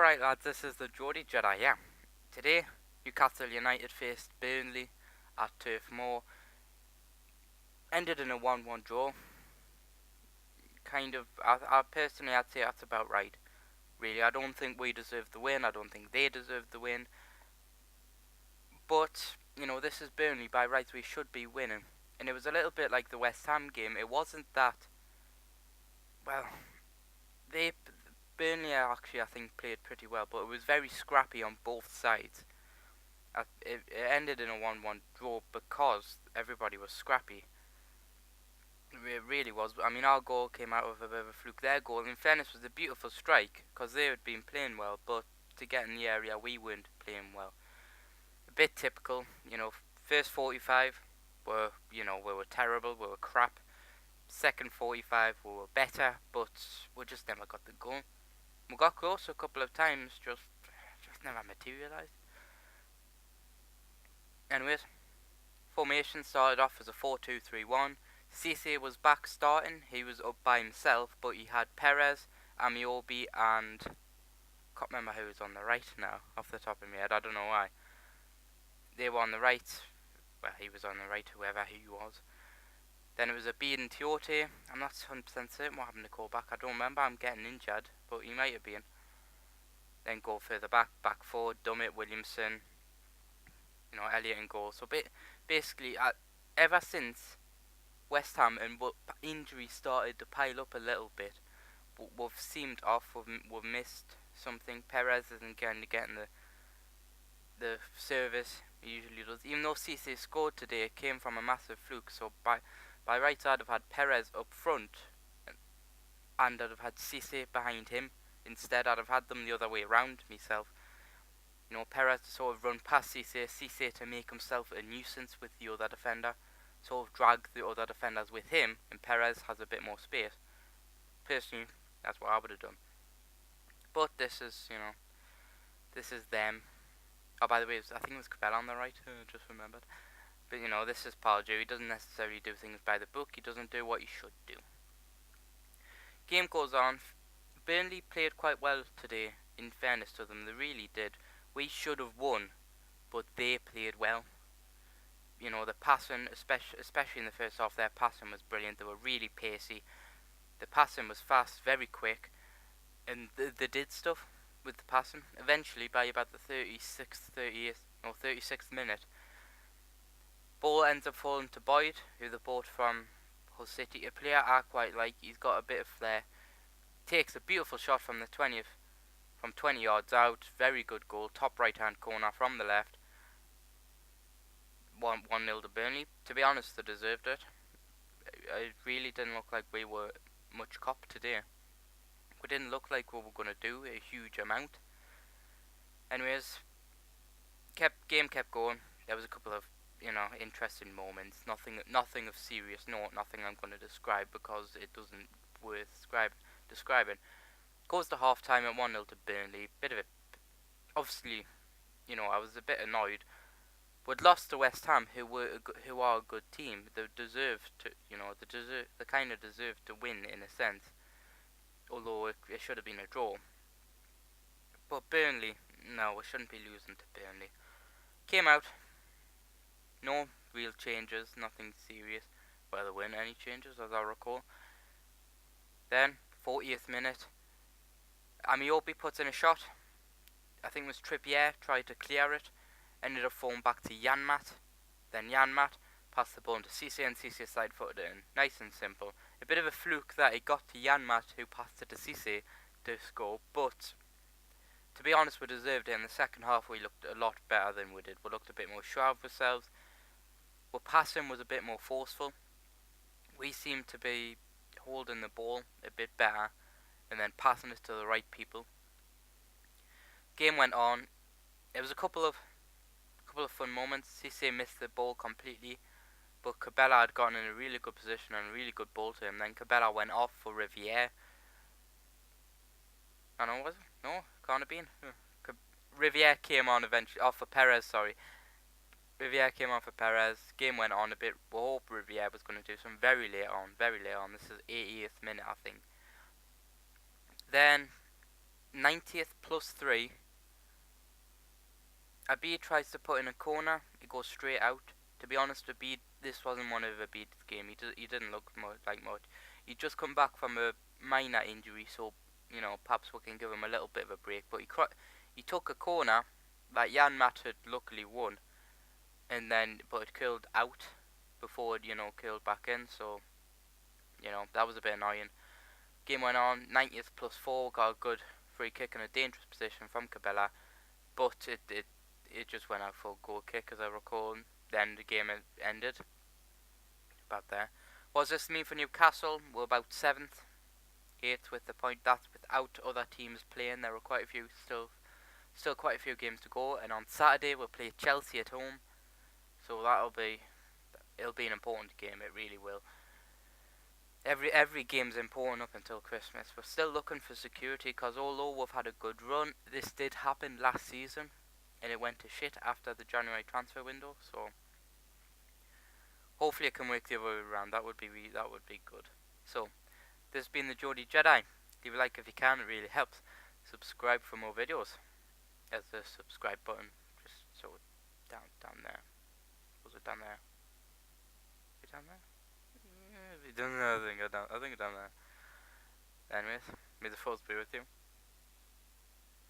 Alright lads, this is the GeordieJedi here. Today, Newcastle United faced Burnley at Turf Moor. Ended in a 1-1 draw. I personally, I'd say that's about right. Really, I don't think we deserved the win. I don't think they deserved the win. But, this is Burnley. By rights, we should be winning. And it was a little bit like the West Ham game. It wasn't that, well, Burnley actually, I think, played pretty well. But it was very scrappy on both sides. It ended in a 1-1 draw because everybody was scrappy. It really was. I mean, our goal came out of a bit of a fluke. Their goal, in fairness, was a beautiful strike because they had been playing well, but to get in the area, we weren't playing well. A bit typical, first 45 we were terrible, we were crap. Second 45 we were better, but we just never got the goal. We got close a couple of times, just never materialised. Anyways, formation started off as a 4-2-3-1. Cisse was back starting. He was up by himself, but he had Perez, Amiobi, and can't remember who was on the right now, off the top of my head. I don't know why. They were on the right. Well, he was on the right, whoever he was. Then it was a Bede and Tiote. I'm not 100% certain what happened to call back. I don't remember. I'm getting injured, but he might have been. Then go further back forward. Dummett, Williamson, Elliott and goal. So basically, ever since West Ham and injuries started to pile up a little bit, we've seemed off. We've missed something. Perez isn't getting the service he usually does. Even though Cisse scored today, it came from a massive fluke. So by right, I'd have had Perez up front, and I'd have had Cisse behind him. Instead, I'd have had them the other way around myself. Perez to sort of run past Cisse to make himself a nuisance with the other defender, sort of drag the other defenders with him, and Perez has a bit more space. Personally, that's what I would have done. But this is them. Oh, by the way, I think it was Cabell on the right, just remembered. But, this is Pardew. He doesn't necessarily do things by the book. He doesn't do what he should do. Game goes on. Burnley played quite well today, in fairness to them. They really did. We should have won, but they played well. The passing, especially in the first half, their passing was brilliant. They were really pacey. The passing was fast, very quick, and they did stuff with the passing. Eventually, by about the 36th minute, ball ends up falling to Boyd, who they bought from Hull City. A player I quite like. He's got a bit of flair. Takes a beautiful shot from the 20 yards out. Very good goal. Top right hand corner from the left. 1-0 to Burnley. To be honest, they deserved it. It really didn't look like we were much cop today. We didn't look like we were going to do a huge amount. Anyways, game kept going. There was a couple of interesting moments. Nothing of serious note. Nothing I'm going to describe because it doesn't worth describing. Goes to half time at 1-0 to Burnley. Bit of a, obviously, I was a bit annoyed. We'd lost to West Ham, who are a good team. They deserved to, they kind of deserved to win in a sense. Although it should have been a draw. But Burnley, no, we shouldn't be losing to Burnley. Came out. No real changes, nothing serious. Well, there weren't any changes, as I recall. Then, 40th minute, Amiobi puts in a shot. I think it was Trippier, tried to clear it. Ended up falling back to Janmat. Then Janmat passed the ball to Cisse, and Cisse side-footed it in. Nice and simple. A bit of a fluke that it got to Janmat, who passed it to Cisse to score. But, to be honest, we deserved it. In the second half, we looked a lot better than we did. We looked a bit more sure of ourselves. Our passing was a bit more forceful. We seemed to be holding the ball a bit better and then passing it to the right people. Game went on. There was a couple of fun moments. Cisse missed the ball completely, but Cabella had gotten in a really good position and a really good ball to him. Then Cabella went off for Riviere. I don't know, was it? No, can't have been. Riviere came on eventually. Off for Perez, sorry. Riviere came on for Perez. Game went on a bit. We hope Riviere was going to do some very late on. This is 80th minute, I think. Then 90th plus 3. Abid tries to put in a corner. It goes straight out. To be honest, Abid, this wasn't one of Abid's game. He didn't look like much. He'd just come back from a minor injury, so perhaps we can give him a little bit of a break. But he took a corner that Jan Matt had luckily won, and then but it curled out before it curled back in. So that was a bit annoying. Game went on. 90th plus 4, got a good free kick in a dangerous position from Cabela, but it just went out for a goal kick, as I recall. Then the game ended. About there. What does this mean for Newcastle? We're about 7th, 8th with the point. That's without other teams playing. There are quite a few still quite a few games to go. And on Saturday we'll play Chelsea at home. So it'll be an important game. It really will. Every game's important up until Christmas. We're still looking for security, because although we've had a good run, this did happen last season, and it went to shit after the January transfer window. So hopefully it can work the other way around. That would be good. So this has been the GeordieJedi. Leave a like if you can. It really helps. Subscribe for more videos. There's the subscribe button. Just so down there. Was it down there? Is it down there? I think it's down there. Anyways, may the force be with you.